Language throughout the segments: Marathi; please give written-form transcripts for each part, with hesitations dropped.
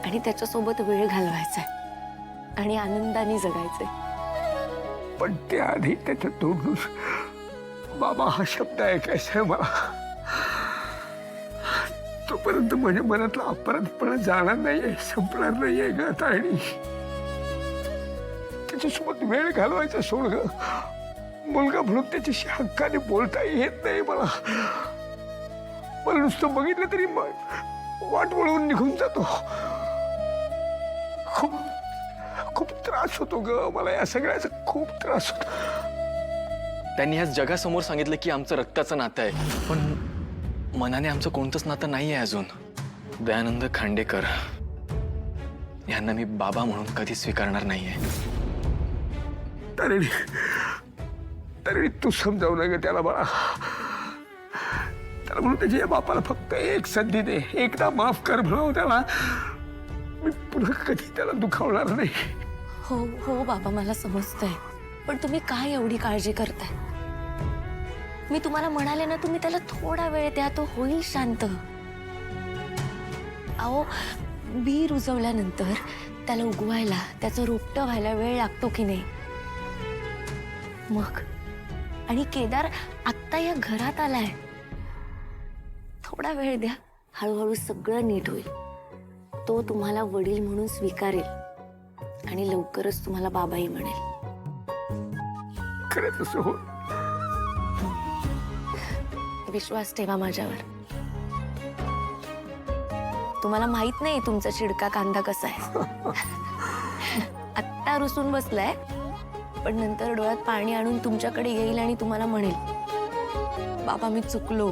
आणि त्याच्यासोबत वेळ घालवायचा आणि आनंदाने जगायचंय. पण त्याआधी त्याच्या तोंडून बाबा हा शब्द ऐकायचा आहे मला. तोपर्यंत माझ्या मनातला अपराधपणा जाणार नाहीये, संपणार नाहीये ग तायडी. त्याच्यासोबत वेळ घालवायचा सोड ग. मुलगा म्हणून त्याच्याशी हक्काने बोलता येत नाही मला. मला नुसतं बघितलं तरी वाट वळवून निघून जातो. खूप खूप त्रास होतो ग मला, या सगळ्याचा खूप त्रास होतो. त्यांनी ह्या जगासमोर सांगितलं की आमचं रक्ताचं नातं आहे, पण मनाने आमचं कोणतंच नातं नाही आहे अजून. दयानंद खांडेकर यांना मी बाबा म्हणून कधी स्वीकारणार नाहीये. तरी तरी तू समजावू नये ग त्याला बाळा. त्याला म्हणून त्याच्या बापाला फक्त एक संधी दे, एकदा माफ कर म्हणावं त्याला. मी पुन्हा कधी त्याला दुखावणार नाही. हो हो बाबा, मला समजतंय, पण तुम्ही काय एवढी काळजी करताय? मी तुम्हाला म्हणाले ना, तुम्ही त्याला थोडा वेळ द्या, तो होईल शांत. अहो, बी रुजवल्यानंतर त्याला उगवायला, त्याचं रोपटं व्हायला वेळ लागतो की नाही? मग आणि केदार आत्ता या घरात आलाय. थोडा वेळ द्या, हळूहळू सगळं नीट होईल. तो तुम्हाला वडील म्हणून स्वीकारेल आणि लवकरच तुम्हाला बाबाही म्हणेल. खरं तसं हो. विश्वास ठेवा माझ्यावर. तुम्हाला माहित नाही तुमचा चिडका कांदा कसा आहे. आत्ता रुसून बसलाय, पण नंतर डोळ्यात पाणी आणून तुमच्याकडे येईल आणि तुम्हाला म्हणेल, बाबा मी चुकलो,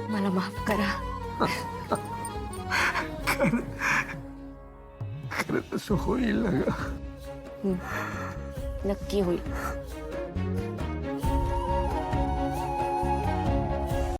मला माफ करा. खरं तसं होईल ना ग. नक्की होईल.